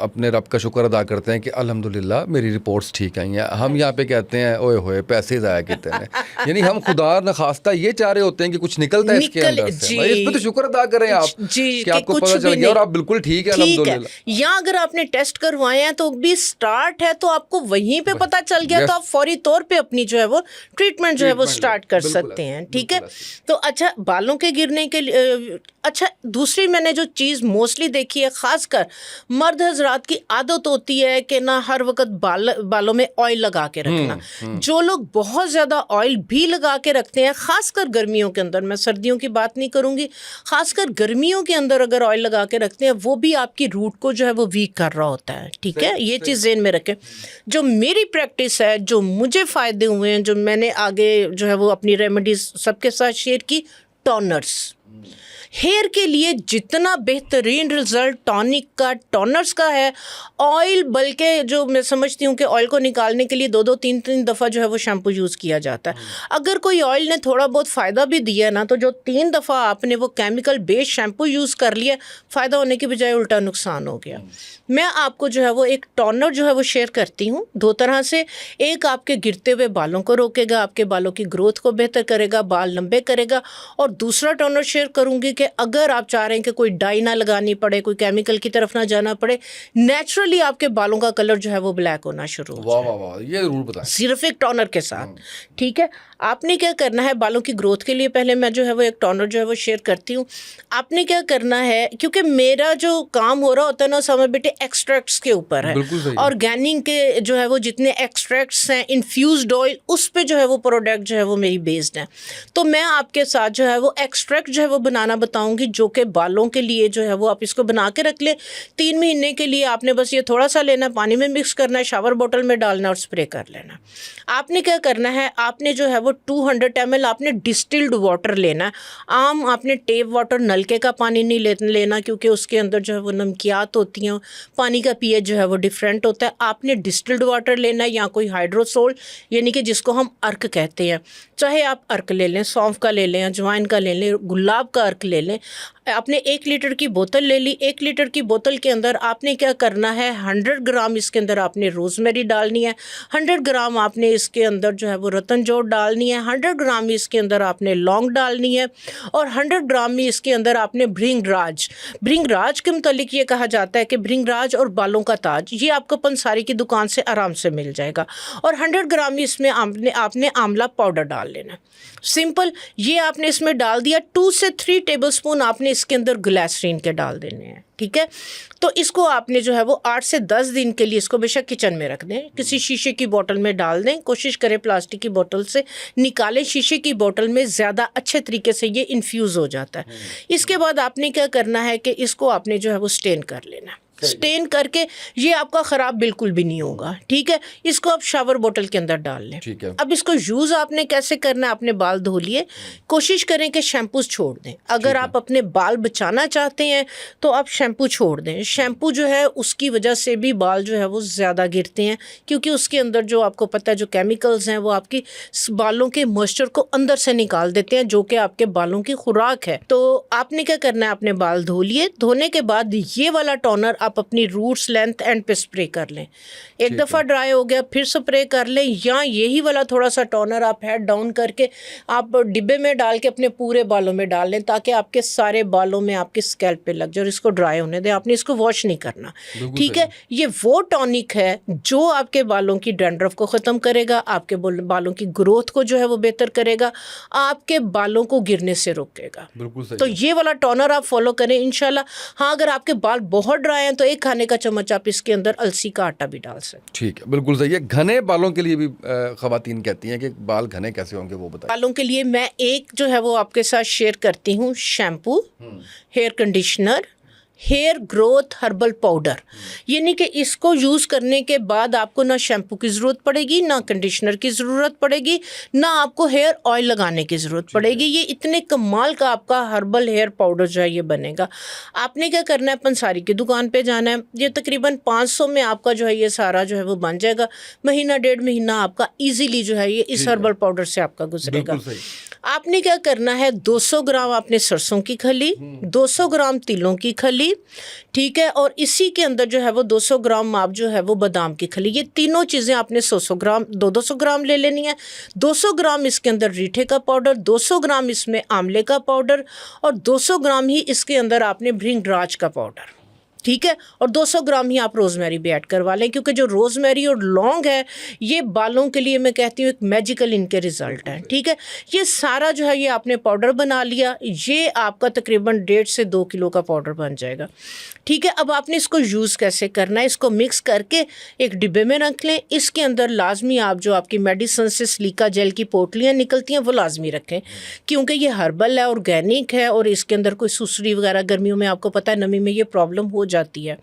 अपने रब का शुक्र अदा करते हैं कि अल्हम्दुलिल्लाह मेरी रिपोर्ट्स ठीक आई हैं। हम यहाँ पे कहते हैं ओए होए पैसे ज़ाया कितने हैं। यानी हम खुदा न खास्ता ये चाह रहे होते हैं कि कुछ निकलता है इसके अंदर से। भाई इस पे तो शुक्र अदा करें आप कि आपको पता चल गया और आप बिल्कुल ठीक है अल्हम्दुलिल्लाह। या अगर आपने टेस्ट करवाए हैं तो भी स्टार्ट है तो आपको वहीं पे पता चल गया तो आप फौरी तौर पे अपनी जो है वो ट्रीटमेंट जो है वो स्टार्ट कर सकते हैं। ठीक है, तो अच्छा बालों के गिरने के लिए अच्छा दूसरी मैंने जो चीज़ मोस्टली देखी है, खासकर मर्द हजरात की आदत होती है कि ना हर वक्त बालों में ऑयल लगा के रखना। जो लोग बहुत ज़्यादा ऑयल भी लगा के रखते हैं, खासकर गर्मियों के अंदर, मैं सर्दियों की बात नहीं करूँगी, खासकर गर्मियों के अंदर अगर ऑयल लगा के रखते हैं वो भी आपकी रूट को जो है वो वीक कर रहा होता है। ठीक है, ये चीज़ ज़हन में रखें। जो मेरी प्रैक्टिस है, जो मुझे फ़ायदे हुए हैं, जो मैंने आगे जो है वो अपनी रेमेडीज सबके साथ शेयर की, टॉनर्स। हेयर के लिए जितना बेहतरीन रिजल्ट टॉनिक का, टॉनर्स का है, ऑयल बल्कि जो मैं समझती हूँ कि ऑयल को निकालने के लिए 2-2 3-3 दफ़ा जो है वो शैम्पू यूज़ किया जाता है। अगर कोई ऑयल ने थोड़ा बहुत फ़ायदा भी दिया ना, तो जो 3 दफ़ा आपने वो केमिकल बेस्ड शैम्पू यूज़ कर लिया, फ़ायदा होने के बजाय उल्टा नुकसान हो गया। मैं आपको जो है वो एक टॉनर जो है वो शेयर करती हूँ 2 तरह से। एक आपके गिरते हुए बालों को रोकेगा, आपके बालों की ग्रोथ को बेहतर करेगा, बाल लंबे करेगा। और दूसरा टॉनर शेयर करूँगी कि अगर आप चाह रहे हैं कि कोई डाई ना लगानी पड़े, कोई केमिकल की तरफ ना जाना पड़े, नेचुरली आपके बालों का कलर जो है वो ब्लैक होना शुरू हो वाह वाह वाह, ये ज़रूर बताएं। सिर्फ एक टॉनर के साथ। ठीक है, आपने क्या करना है बालों की ग्रोथ के लिए, पहले मैं जो है वो एक टॉनर जो है वो शेयर करती हूँ। आपने क्या करना है, क्योंकि मेरा जो काम हो रहा होता है ना समय बेटे एक्सट्रैक्ट्स के ऊपर है, ऑर्गेनिक के जो है वो जितने एक्सट्रैक्ट्स हैं, इन्फ्यूज्ड ऑयल, उस पे जो है वो प्रोडक्ट जो है वो मेरी बेस्ड है। तो मैं आपके साथ जो है वो एक्सट्रैक्ट जो है वो बनाना बताऊंगी, जो कि बालों के लिए जो है वो आप इसको बना के रख ले। 3 महीने के लिए आपने बस ये थोड़ा सा लेना, पानी में मिक्स करना है, शावर बोतल में डालना और स्प्रे कर लेना। आपने क्या करना है, आपने जो है वो 200 ml आपने डिस्टिल्ड वाटर लेना है। आम आपने टेप वाटर, नलके का पानी नहीं लेना, क्योंकि उसके अंदर जो है वो नमकियात होती हैं, पानी का पीएच जो है वो डिफरेंट होता है। आपने डिस्टिल्ड वाटर लेना है या कोई हाइड्रोसोल, यानी कि जिसको हम अर्क कहते हैं। चाहे आप अर्क ले लें, सौंफ का ले लें, अजवाइन का ले लें, गुलाब का अर्क ले लें। आपने 1 लीटर की बोतल ले ली। 1 लीटर की बोतल के अंदर आपने क्या करना है, 100 ग्राम इसके अंदर आपने रोज़मेरी डालनी है, 100 ग्राम आपने इसके अंदर जो है वो रतन जौ डालनी है, 100 ग्राम इसके अंदर आपने लौंग डालनी है, और 100 ग्राम में इसके अंदर आपने भृंगराज के मुतालिक ये कहा जाता है कि भृंगराज और बालों का ताज, ये आपको पंसारी की दुकान से आराम से मिल जाएगा। और 100 ग्राम में इसमें आपने आंवला पाउडर डाल लेना। सिंपल, ये आपने इसमें डाल दिया। 2 से 3 टेबलस्पून आपने इसके अंदर ग्लिसरीन के डाल देने हैं। ठीक है, तो इसको आपने जो है वो 8 से 10 दिन के लिए इसको बेशक किचन में रख दें, किसी शीशे की बोतल में डाल दें। कोशिश करें प्लास्टिक की बोतल से निकालें, शीशे की बोतल में ज़्यादा अच्छे तरीके से ये इन्फ्यूज़ हो जाता है। इसके बाद आपने क्या करना है कि इसको आपने जो है वो स्टेन कर लेना। स्टेन करके ये आपका ख़राब बिल्कुल भी नहीं होगा। ठीक है, इसको आप शावर बोतल के अंदर डाल लें। ठीक है, अब इसको यूज़ आपने कैसे करना है, आपने बाल धो लिए, कोशिश करें कि शैम्पू छोड़ दें। अगर आप अपने बाल बचाना चाहते हैं तो आप शैम्पू छोड़ दें। शैम्पू जो है उसकी वजह से भी बाल जो है वो ज़्यादा गिरते हैं, क्योंकि उसके अंदर जो आपको पता है जो केमिकल्स हैं वो आपकी बालों के मॉइस्चर को अंदर से निकाल देते हैं, जो कि आपके बालों की खुराक है। तो आपने क्या करना है, अपने बाल धो लिए। धोने के बाद ये वाला टोनर आप अपनी रूट्स लेंथ एंड पे स्प्रे कर लें। एक दफ़ा ड्राई हो गया फिर स्प्रे कर लें, या यही वाला थोड़ा सा टोनर आप हेड डाउन करके आप डिब्बे में डाल के अपने पूरे बालों में डाल लें, ताकि आपके सारे बालों में आपके स्कैल्प पे लग जाए और इसको ड्राई होने दें। आपने इसको वॉश नहीं करना, ठीक है। ये वो टॉनिक है जो आपके बालों की डैंड्रफ को ख़त्म करेगा, आपके बालों की ग्रोथ को जो है वो बेहतर करेगा, आपके बालों को गिरने से रोकेगा। बिल्कुल सही तो ये वाला टोनर आप फॉलो करें इंशाल्लाह। हाँ, अगर आपके बाल बहुत ड्राई हैं तो एक खाने का चम्मच आप इसके अंदर अलसी का आटा भी डाल सकते हैं। ठीक है, बिल्कुल सही है। घने बालों के लिए भी ख़वातीन कहती हैं कि बाल घने कैसे होंगे, वो बताएं। बालों के लिए मैं एक जो है वो आपके साथ शेयर करती हूँ, shampoo, hair conditioner, hair growth herbal powder. यानी कि इसको यूज़ करने के बाद आपको ना शैम्पू की ज़रूरत पड़ेगी, ना कंडीशनर की ज़रूरत पड़ेगी, ना आपको हेयर ऑयल लगाने की ज़रूरत पड़ेगी। ये इतने कमाल का आपका हर्बल हेयर पाउडर जो है ये बनेगा। आपने क्या करना है, पंसारी की दुकान पे जाना है। ये तकरीबन 500 में आपका जो है ये सारा जो है वो बन जाएगा। महीना डेढ़ महीना आपका ईजीली जो है ये इस हर्बल पाउडर से आपका गुजरेगा। बिल्कुल सही। आपने क्या करना है, 200 ग्राम आपने सरसों की खली, 200 ग्राम तिलों की खली, ठीक है, और इसी के अंदर जो है वो 200 ग्राम आप जो है वो बादाम की खली। ये तीनों चीज़ें आपने 100 ग्राम 200 ग्राम ले लेनी है। 200 ग्राम इसके अंदर रीठे का पाउडर, 200 ग्राम इसमें आंवले का पाउडर, और 200 ग्राम ही इसके अंदर आपने भृंगराज का पाउडर, ठीक है, और 200 ग्राम ही आप रोज़मेरी भी ऐड करवा लें, क्योंकि जो रोज़मेरी और लौंग है ये बालों के लिए मैं कहती हूँ एक मैजिकल इनके रिज़ल्ट है, ठीक है। ये सारा जो है ये आपने पाउडर बना लिया, ये आपका तकरीबन 1.5 से 2 किलो का पाउडर बन जाएगा, ठीक है। अब आपने इसको यूज़ कैसे करना है, इसको मिक्स करके एक डिब्बे में रख लें। इसके अंदर लाजमी आप जो आपकी मेडिसिन से सिलिका जेल की पोटलियाँ निकलती हैं वो लाजमी रखें, क्योंकि ये हर्बल है, ऑर्गेनिक है, और इसके अंदर कोई सुसरी वगैरह गर्मियों में आपको पता है नमी में ये प्रॉब्लम हो जाती है।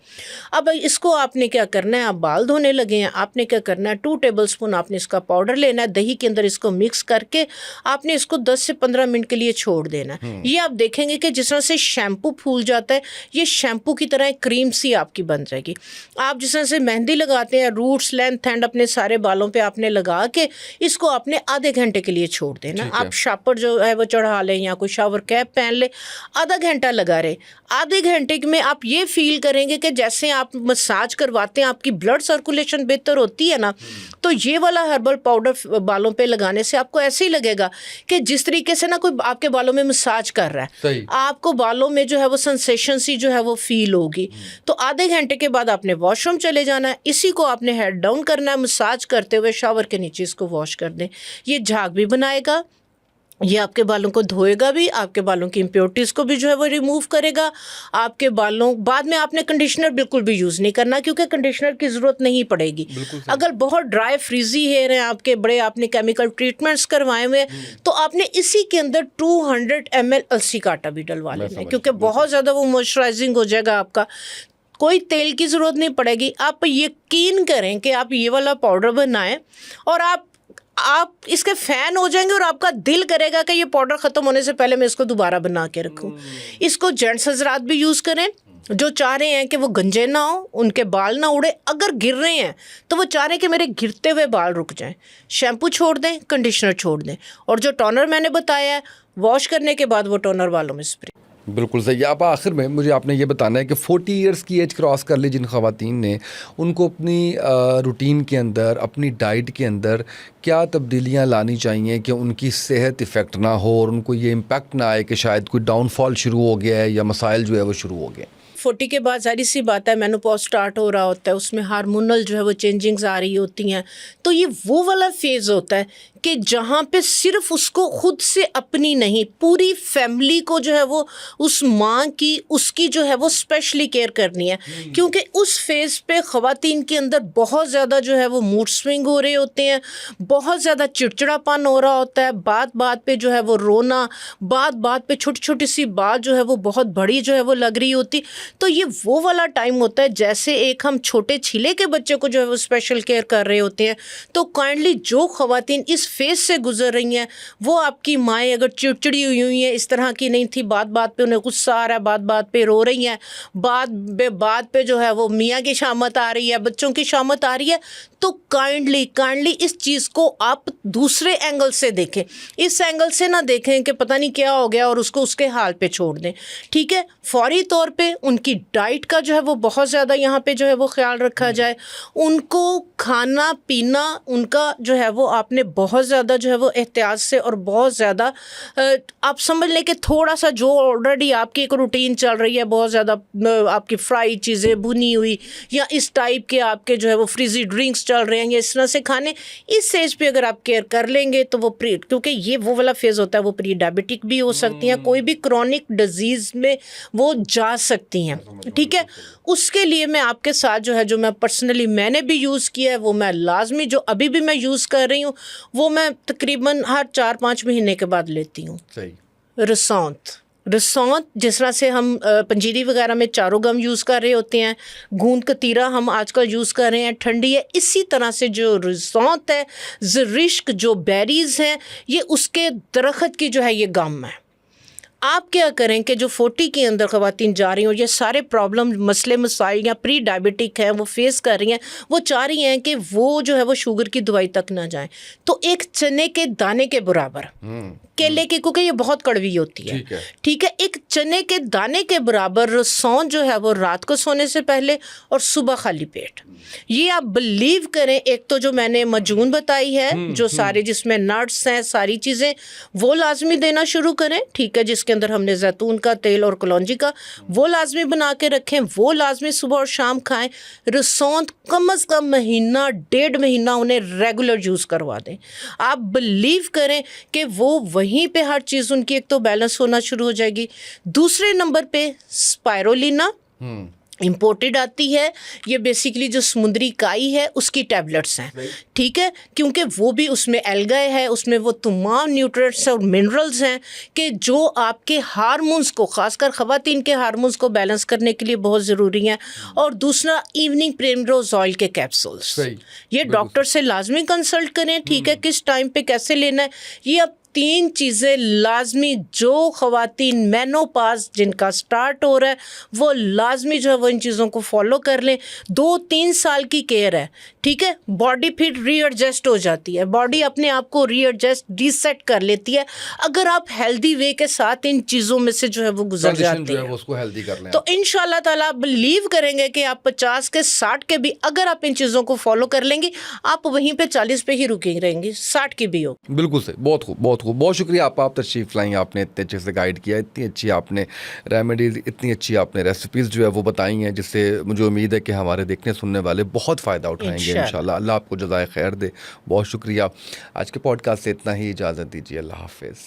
अब इसको आपने क्या करना है, आप बाल धोने लगे हैं, आपने क्या करना है, 2 टेबलस्पून आपने इसका पाउडर लेना है, दही के अंदर इसको मिक्स करके आपने इसको 10 से 15 मिनट के लिए छोड़ देना है। ये आप देखेंगे कि जिस तरह से शैम्पू फूल जाता है, ये शैम्पू की तरह एक क्रीम सी आपकी बन जाएगी। आप जिस तरह से मेहंदी लगाते हैं, रूट्स लेंथ एंड अपने सारे बालों पे आपने लगा के इसको आपने आधे घंटे के लिए छोड़ देना। आप शापर जो है वो चढ़ा लें या कोई शावर कैप पहन ले, आधा घंटा लगा रहे। आधे घंटे में आप ये फील करेंगे कि जैसे आप मसाज करवाते हैं, आपकी ब्लड सर्कुलेशन बेहतर होती है ना, तो ये वाला हर्बल पाउडर बालों पे लगाने से आपको ऐसे ही लगेगा कि जिस तरीके से ना कोई आपके बालों में मसाज कर रहा है, आपको बालों में जो है वो सेंसेशन सी जो है वो फील होगी। तो आधे घंटे के बाद आपने वॉशरूम चले जाना है, इसी को आपने हेड डाउन करना है, मसाज करते हुए शावर के नीचे इसको वॉश कर दें। ये झाग भी बनाएगा, ये आपके बालों को धोएगा भी, आपके बालों की इम्प्योरिटीज़ को भी जो है वो रिमूव करेगा। आपके बालों बाद में आपने कंडीशनर बिल्कुल भी यूज़ नहीं करना, क्योंकि कंडीशनर की ज़रूरत नहीं पड़ेगी। अगर बहुत ड्राई फ्रीजी हेयर हैं आपके, बड़े आपने केमिकल ट्रीटमेंट्स करवाए हुए हैं, तो आपने इसी के अंदर 200 ml अलसी का आटा भी डलवा लेना है, क्योंकि बहुत ज़्यादा वो मॉइस्चराइजिंग हो जाएगा आपका। कोई तेल की ज़रूरत नहीं पड़ेगी। आप यकीन करें कि आप ये वाला पाउडर बनाएं और आप इसके फ़ैन हो जाएंगे और आपका दिल करेगा कि ये पाउडर ख़त्म होने से पहले मैं इसको दोबारा बना के रखूं। इसको जेंट्स हज़रात भी यूज़ करें जो चाह रहे हैं कि वो गंजे ना हो, उनके बाल ना उड़े। अगर गिर रहे हैं तो वो चाह रहे हैं कि मेरे गिरते हुए बाल रुक जाएं। शैम्पू छोड़ दें, कंडीशनर छोड़ दें, और जो टोनर मैंने बताया है वॉश करने के बाद वो टोनर बालों में स्प्रे। बिल्कुल सही। आप आखिर में मुझे आपने ये बताना है कि 40 इयर्स की एज क्रॉस कर ली जिन ख़वातीन ने, उनको अपनी रूटीन के अंदर, अपनी डाइट के अंदर क्या तब्दीलियां लानी चाहिए कि उनकी सेहत इफ़ेक्ट ना हो और उनको ये इम्पेक्ट ना आए कि शायद कोई डाउनफॉल शुरू हो गया है या मसाइल जो है वो शुरू हो गए। 40 के बाद जाहिर सी बात है मेनोपॉज स्टार्ट हो रहा होता है, उसमें हार्मोनल जो है वो चेंजिंग्स आ रही होती हैं। तो ये वो वाला फेज़ होता है कि जहाँ पे सिर्फ उसको खुद से अपनी नहीं, पूरी फैमिली को जो है वो उस माँ की, उसकी जो है वो स्पेशली केयर करनी है। क्योंकि उस फेज़ पे ख़वातीन के अंदर बहुत ज़्यादा जो है वो मूड स्विंग हो रहे होते हैं, बहुत ज़्यादा चिड़चिड़ापन हो रहा होता है, बात बात पे जो है वो रोना, बात बात पे छोटी छोटी सी बात जो है वो बहुत बड़ी जो है वो लग रही होती। तो ये वो वाला टाइम होता है जैसे एक हम छोटे छिले के बच्चे को जो है वो स्पेशल केयर कर रहे होते हैं। तो काइंडली जो ख़वातीन इस फेज़ से गुजर रही हैं, वो आपकी माएँ अगर चिड़चिड़ी हुई हैं, इस तरह की नहीं थी, बात बात पे उन्हें गुस्सा आ रहा है, बात बात पे रो रही हैं, बात पे जो है वो मियाँ की शामत आ रही है, बच्चों की शामत आ रही है, तो काइंडली इस चीज़ को आप दूसरे एंगल से देखें। इस एंगल से ना देखें कि पता नहीं क्या हो गया और उसको उसके हाल पे छोड़ दें। ठीक है, फौरी तौर पे उनकी उनकी डाइट का जो है वो बहुत ज़्यादा यहाँ पे जो है वो ख्याल रखा जाए, उनको खाना पीना उनका जो है वो आपने बहुत ज़्यादा जो है वो एहतियात से और बहुत ज़्यादा आप समझ लें कि थोड़ा सा जो ऑलरेडी आपकी एक रूटीन चल रही है, बहुत ज़्यादा आपकी फ्राई चीज़ें भुनी हुई या इस टाइप के आपके जो है वो फ्रीजी ड्रिंक्स चल रहे हैं या इस तरह से खाने, इस एज पे अगर आप केयर कर लेंगे तो वो क्योंकि ये वो वाला फेज़ होता है, वो प्री डायबिटिक भी हो सकती हैं, कोई भी क्रॉनिक डिजीज़ में वो जा सकती हैं, ठीक है। उसके लिए मैं आपके साथ जो है, जो मैं पर्सनली मैंने भी यूज़ किया है, वो मैं लाजमी जो अभी भी मैं यूज़ कर रही हूँ, वो मैं तकरीबन हर 4-5 महीने के बाद लेती हूँ। सही। रसौंत जिस तरह से हम पंजीरी वगैरह में चारों गम यूज़ कर रहे होते हैं, गूंद कतीरा हम आजकल यूज़ कर रहे हैं, ठंडी है, इसी तरह से जो रसौंत है, ज़रिश्क जो बेरीज़ हैं, ये उसके दरख्त की जो है ये गम है। आप क्या करें कि जो 40 के अंदर ख़वातीन जा रही हैं और ये सारे प्रॉब्लम मसले मसाइल या प्री डायबिटिक हैं वो फेस कर रही हैं, वो चाह रही हैं कि वो जो है वो शुगर की दवाई तक ना जाएं, तो एक चने के दाने के बराबर केले की, क्योंकि ये बहुत कड़वी होती है, ठीक है, एक चने के दाने के बराबर सौंठ जो है वो रात को सोने से पहले और सुबह खाली पेट, ये आप बिलीव करें, एक तो जो मैंने मजून बताई है जो सारे जिसमें नट्स हैं सारी चीज़ें, वो लाजमी देना शुरू करें, ठीक है, जिसके अंदर हमने जैतून का तेल और कलौंजी का, वो लाजमी बना के रखें, वो लाजमी सुबह और शाम खाएं। रसौंठ कम अज़ कम महीना 1.5 महीना उन्हें रेगुलर यूज़ करवा दें। आप बिलीव करें कि वो वहीं पे हर चीज़ उनकी एक तो बैलेंस होना शुरू हो जाएगी। दूसरे नंबर पे स्पायरोलिना इम्पोर्टेड आती है, ये बेसिकली जो समुद्री काई है उसकी टैबलेट्स हैं, ठीक है, क्योंकि वो भी उसमें एल्गाए है, उसमें वो तमाम न्यूट्रिएंट्स और मिनरल्स हैं कि जो आपके हार्मोन्स को, ख़ासकर ख़वातीन के हार्मोन्स को बैलेंस करने के लिए बहुत ज़रूरी हैं। और दूसरा इवनिंग प्रिमरोज़ ऑयल के कैप्सूल्स, ये डॉक्टर से लाजमी कंसल्ट करें, ठीक है, किस टाइम पे कैसे लेना है, ये अब 3 चीज़ें लाजमी जो ख़वातीन मेनोपाज जिनका स्टार्ट हो रहा है वो लाजमी जो है वो इन चीज़ों को फॉलो कर लें। 2-3 साल की केयर है, ठीक है, बॉडी फिर रीएडजस्ट हो जाती है, बॉडी अपने आप को रीएडजस्ट रीसेट कर लेती है अगर आप हेल्दी वे के साथ इन चीज़ों में से जो है वो गुजर जाते हैं, उसको हेल्दी कर लें। तो इंशाल्लाह ताला आप बिलीव करेंगे कि आप 50 के 60 के भी अगर आप इन चीज़ों को फॉलो कर लेंगे, आप वहीं पे 40 पे ही रुके रहेंगे, 60 की भी हो। बिल्कुल सही, बहुत खूब, बहुत खूब, बहुत शुक्रिया आप तशरीफ़ लाई, आपने इतने अच्छे से गाइड किया, इतनी अच्छी आपने रेमेडीज़, इतनी अच्छी आपने रेसिपीज़ जो है वो बताई हैं, जिससे मुझे उम्मीद है कि हमारे देखने सुनने वाले बहुत फ़ायदा उठाएंगे इंशाल्लाह। अल्लाह आपको जज़ाए खैर दे, बहुत शुक्रिया। आज के पॉडकास्ट से इतना ही, इजाज़त दीजिए, अल्लाह हाफ़िज़।